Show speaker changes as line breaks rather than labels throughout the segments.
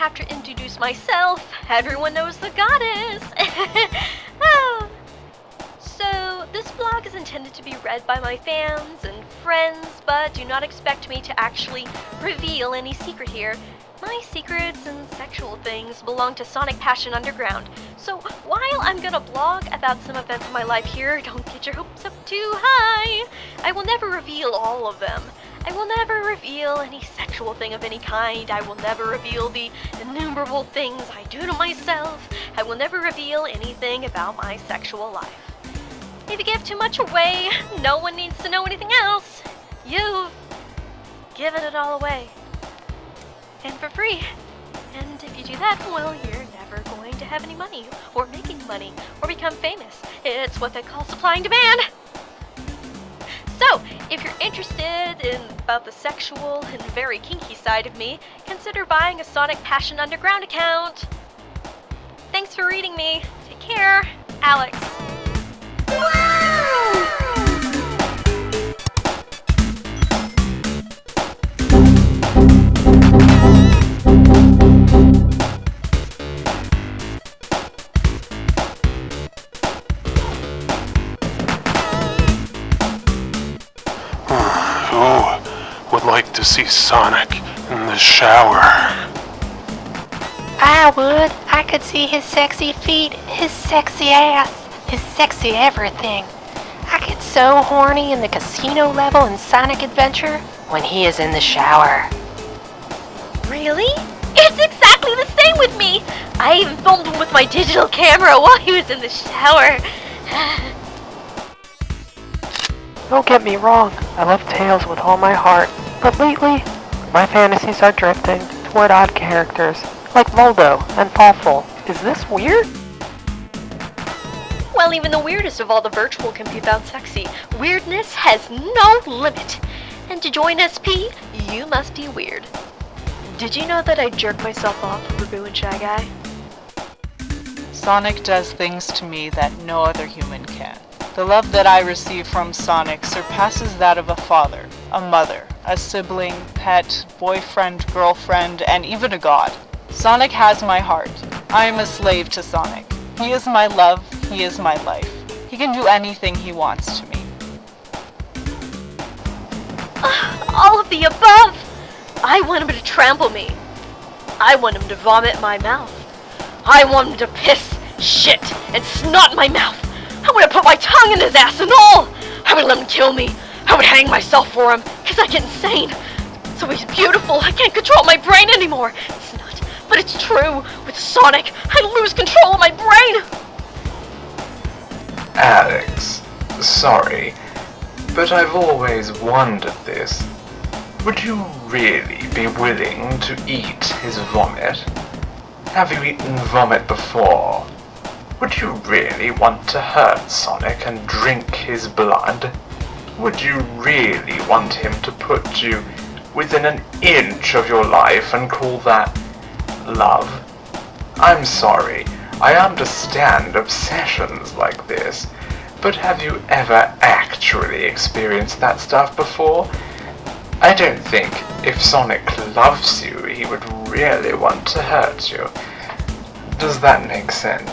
have to introduce myself. Everyone knows the goddess. Oh. So, this blog is intended to be read by my fans and friends, but do not expect me to actually reveal any secret here. My secrets and sexual things belong to Sonic Passion Underground, so while I'm gonna blog about some events in my life here, don't get your hopes up too high. I will never reveal all of them. I will never reveal any sexual thing of any kind. I will never reveal the innumerable things I do to myself. I will never reveal anything about my sexual life. If you give too much away, no one needs to know anything else. You've given it all away. And for free. And if you do that, well, you're never going to have any money, or making money, or become famous. It's what they call supply and demand. So, if you're interested in about the sexual and very kinky side of me, consider buying a Sonic Passion Underground account. Thanks for reading me. Take care, Alex.
Would like to see Sonic in the shower.
I would. I could see his sexy feet, his sexy ass, his sexy everything. I get so horny in the casino level in Sonic Adventure when he is in the shower.
Really? It's exactly the same with me! I even filmed him with my digital camera while he was in the shower.
Don't get me wrong, I love Tails with all my heart, but lately, my fantasies are drifting toward odd characters, like Moldo and Fawful. Is this weird?
Well, even the weirdest of all the virtual can be found sexy. Weirdness has no limit. And to join SP, you must be weird. Did you know that I jerk myself off for Boo and Shy-Guy?
Sonic does things to me that no other human can. The love that I receive from Sonic surpasses that of a father, a mother, a sibling, pet, boyfriend, girlfriend, and even a god. Sonic has my heart. I am a slave to Sonic. He is my love, he is my life. He can do anything he wants to me.
All of the above! I want him to trample me. I want him to vomit in my mouth. I want him to piss, shit, and snot in my mouth. I would have put my tongue in his ass and all! I would let him kill me. I would hang myself for him, because I get insane. So he's beautiful. I can't control my brain anymore. It's not, but it's true. With Sonic, I lose control of my brain.
Alex, sorry, but I've always wondered this. Would you really be willing to eat his vomit? Have you eaten vomit before? Would you really want to hurt Sonic and drink his blood? Would you really want him to put you within an inch of your life and call that love? I'm sorry, I understand obsessions like this, but have you ever actually experienced that stuff before? I don't think if Sonic loves you, he would really want to hurt you. Does that make sense?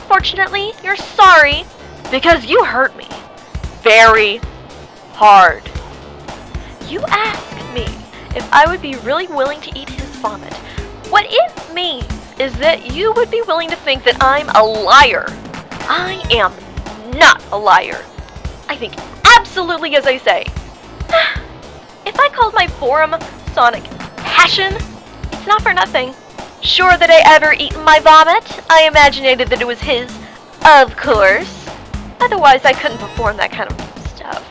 Fortunately, you're sorry, because you hurt me. Very hard. You asked me if I would be really willing to eat his vomit. What it means is that you would be willing to think that I'm a liar. I am not a liar. I think absolutely as I say. If I called my forum Sonic Passion, it's not for nothing. Sure that I ever eaten my vomit? I imaginated that it was his, of course. Otherwise I couldn't perform that kind of stuff.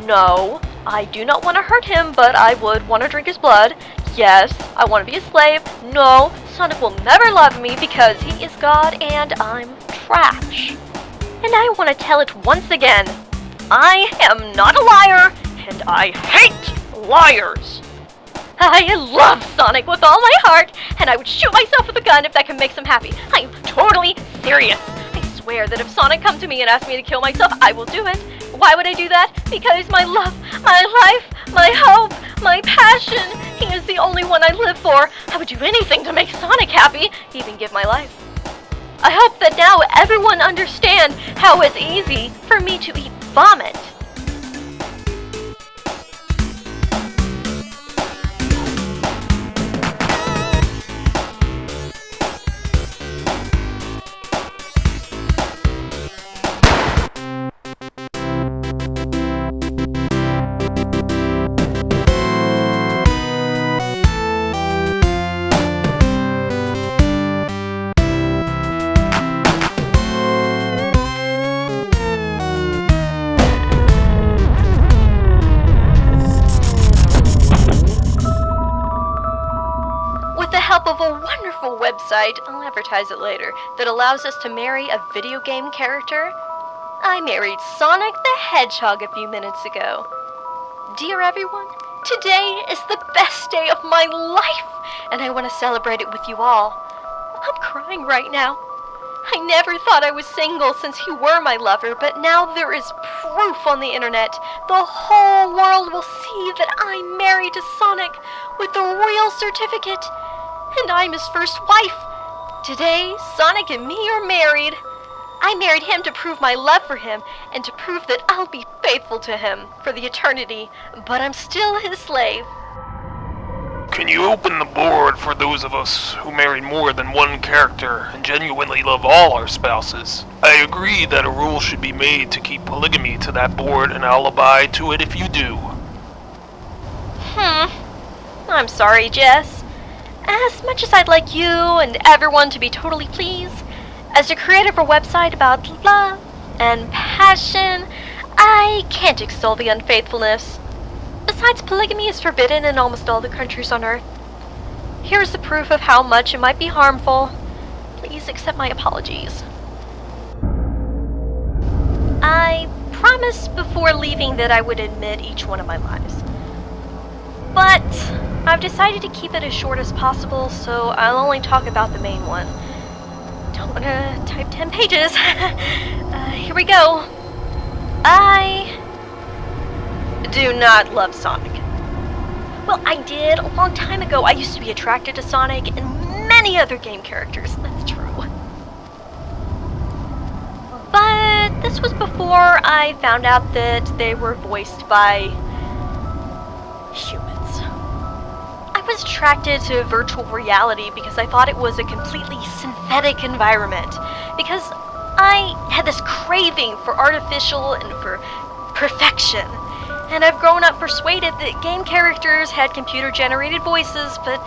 No, I do not want to hurt him, but I would want to drink his blood. Yes, I want to be a slave. No, Sonic will never love me because he is God and I'm trash. And I want to tell it once again. I am not a liar, and I hate liars. I love Sonic with all my heart, and I would shoot myself with a gun if that can make him happy. I am totally serious. I swear that if Sonic comes to me and asks me to kill myself, I will do it. Why would I do that? Because my love, my life, my hope, my passion He is the only one I live for. I would do anything to make Sonic happy, even give my life. I hope that now everyone understands how it's easy for me to eat vomit. Of a wonderful website, I'll advertise it later, that allows us to marry a video game character. I married Sonic the Hedgehog a few minutes ago. Dear everyone, today is the best day of my life, and I want to celebrate it with you all. I'm crying right now. I never thought I was single since you were my lover, but now there is proof on the internet. The whole world will see that I'm married to Sonic with the real certificate. And I'm his first wife. Today, Sonic and me are married. I married him to prove my love for him and to prove that I'll be faithful to him for the eternity, but I'm still his slave.
Can you open the board for those of us who marry more than one character and genuinely love all our spouses? I agree that a rule should be made to keep polygamy to that board, and I'll abide to it if you do.
I'm sorry, Jess. As much as I'd like you and everyone to be totally pleased, as a creator of a website about love and passion, I can't extol the unfaithfulness. Besides, polygamy is forbidden in almost all the countries on Earth. Here's the proof of how much it might be harmful. Please accept my apologies. I promised before leaving that I would admit each one of my lies. But I've decided to keep it as short as possible, so I'll only talk about the main one. Don't want to type 10 pages. Here we go. I do not love Sonic. Well, I did a long time ago. I used to be attracted to Sonic and many other game characters. That's true. But this was before I found out that they were voiced by humans. I was attracted to virtual reality because I thought it was a completely synthetic environment. Because I had this craving for artificial and for perfection. And I've grown up persuaded that game characters had computer-generated voices, but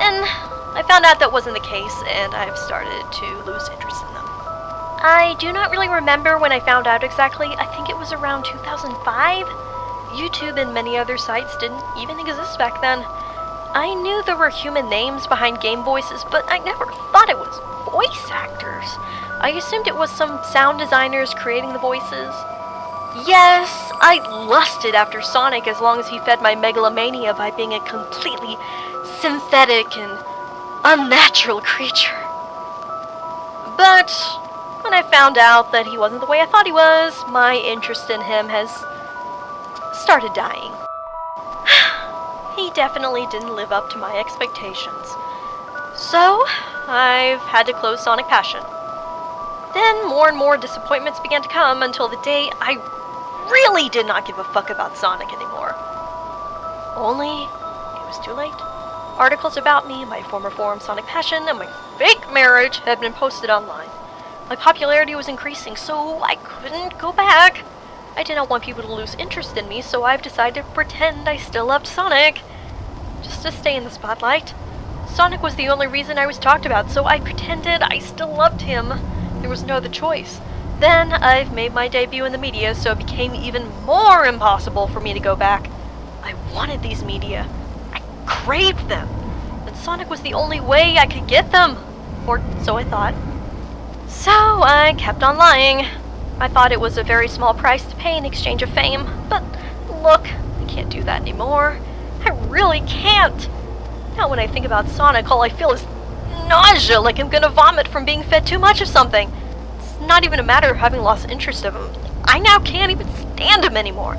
then I found out that wasn't the case, and I've started to lose interest in them. I do not really remember when I found out exactly. I think it was around 2005. YouTube and many other sites didn't even exist back then. I knew there were human names behind game voices, but I never thought it was voice actors. I assumed it was some sound designers creating the voices. Yes, I lusted after Sonic as long as he fed my megalomania by being a completely synthetic and unnatural creature. But when I found out that he wasn't the way I thought he was, my interest in him has started dying. He definitely didn't live up to my expectations. So, I've had to close Sonic Passion. Then more and more disappointments began to come until the day I really did not give a fuck about Sonic anymore. Only, it was too late. Articles about me, my former forum Sonic Passion, and my fake marriage had been posted online. My popularity was increasing, so I couldn't go back. I did not want people to lose interest in me, so I've decided to pretend I still loved Sonic, just to stay in the spotlight. Sonic was the only reason I was talked about, so I pretended I still loved him. There was no other choice. Then I've made my debut in the media, so it became even more impossible for me to go back. I wanted these media. I craved them. And Sonic was the only way I could get them. Or so I thought. So I kept on lying. I thought it was a very small price to pay in exchange of fame. But look, I can't do that anymore. I really can't. Now when I think about Sonic, all I feel is nausea, like I'm gonna vomit from being fed too much of something. It's not even a matter of having lost interest of him. I now can't even stand him anymore.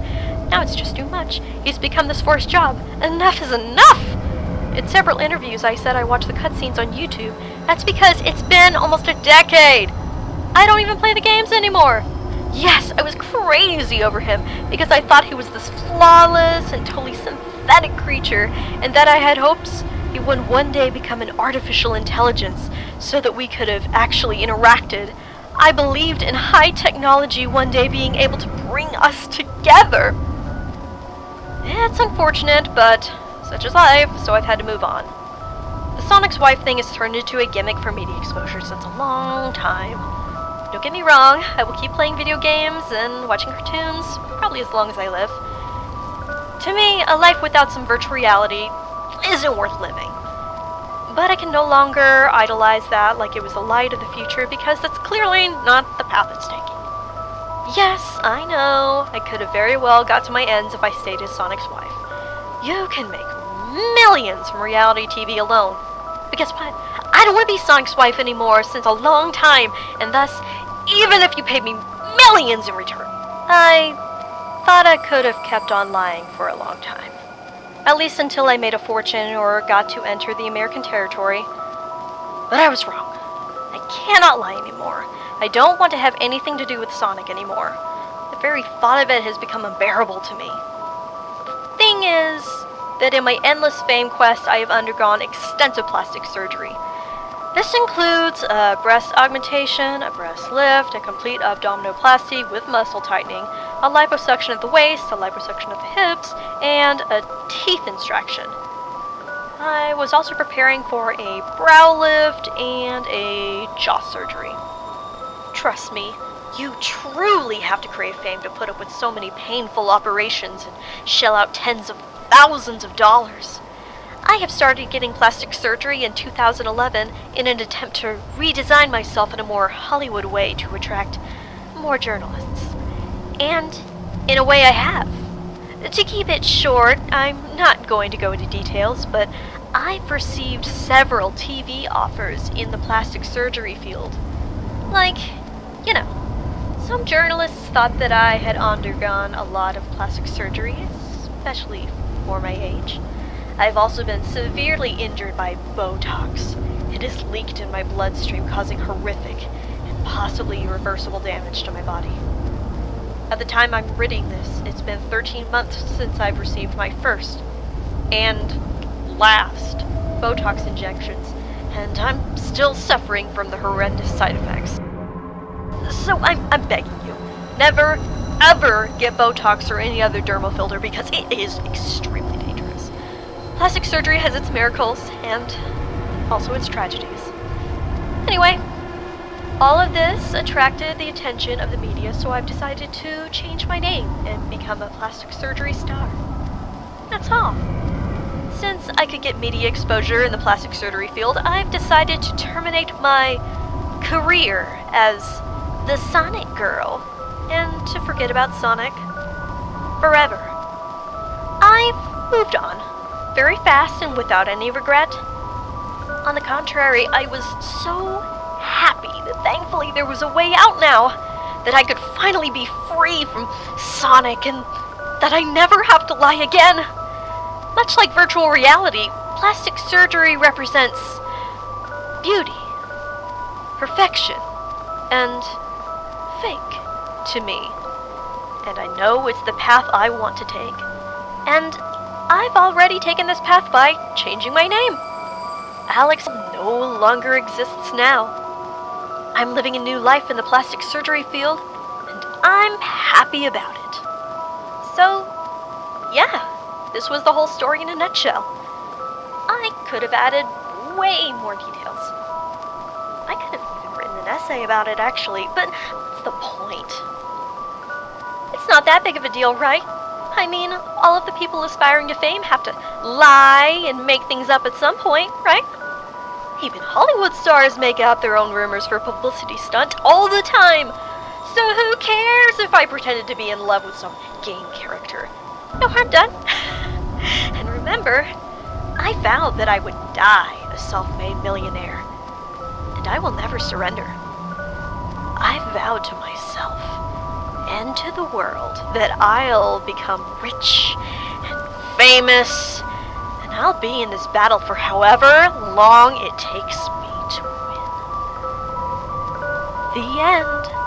Now it's just too much. He's become this for his job. Enough is enough! In several interviews I said I watch the cutscenes on YouTube. That's because it's been almost a decade. I don't even play the games anymore. Yes, I was crazy over him because I thought he was this flawless and totally synthetic creature, and that I had hopes he would one day become an artificial intelligence so that we could have actually interacted. I believed in high technology one day being able to bring us together. It's unfortunate, but such is life, so I've had to move on. The Sonic's wife thing has turned into a gimmick for media exposure since a long time. Don't get me wrong, I will keep playing video games and watching cartoons, probably as long as I live. To me, a life without some virtual reality isn't worth living. But I can no longer idolize that like it was the light of the future, because that's clearly not the path it's taking. Yes, I know, I could have very well got to my ends if I stayed as Sonic's wife. You can make millions from reality TV alone. But guess what? I don't want to be Sonic's wife anymore since a long time, and thus, even if you paid me millions in return, I thought I could have kept on lying for a long time. At least until I made a fortune or got to enter the American territory. But I was wrong. I cannot lie anymore. I don't want to have anything to do with Sonic anymore. The very thought of it has become unbearable to me. The thing is that in my endless fame quest, I have undergone extensive plastic surgery. This includes a breast augmentation, a breast lift, a complete abdominoplasty with muscle tightening, a liposuction of the waist, a liposuction of the hips, and a teeth extraction. I was also preparing for a brow lift and a jaw surgery. Trust me, you truly have to crave fame to put up with so many painful operations and shell out tens of thousands of dollars. I have started getting plastic surgery in 2011 in an attempt to redesign myself in a more Hollywood way to attract more journalists. And in a way I have. To keep it short, I'm not going to go into details, but I've received several TV offers in the plastic surgery field. Like, you know, some journalists thought that I had undergone a lot of plastic surgery, especially for my age. I've also been severely injured by Botox. It has leaked in my bloodstream, causing horrific and possibly irreversible damage to my body. At the time I'm writing this, it's been 13 months since I've received my first and last Botox injections, and I'm still suffering from the horrendous side effects. So I'm begging you, never ever get Botox or any other dermal filler because it is extremely dangerous. Plastic surgery has its miracles and also its tragedies. Anyway, all of this attracted the attention of the media, so I've decided to change my name and become a plastic surgery star. That's all. Since I could get media exposure in the plastic surgery field, I've decided to terminate my career as the Sonic Girl and to forget about Sonic forever. I've moved on very fast and without any regret. On the contrary, I was so happy that thankfully there was a way out now, that I could finally be free from Sonic and that I never have to lie again. Much like virtual reality, plastic surgery represents beauty, perfection, and fake to me. And I know it's the path I want to take. And I've already taken this path by changing my name. Alex no longer exists now. I'm living a new life in the plastic surgery field, and I'm happy about it. So, yeah, this was the whole story in a nutshell. I could have added way more details. I could have even written an essay about it, actually, but what's the point? It's not that big of a deal, right? I mean, all of the people aspiring to fame have to lie and make things up at some point, right? Even Hollywood stars make up their own rumors for a publicity stunt all the time. So who cares if I pretended to be in love with some game character? No harm done. And remember, I vowed that I would die a self-made millionaire. And I will never surrender. I vowed to myself, end to the world, that I'll become rich and famous, and I'll be in this battle for however long it takes me to win. The end.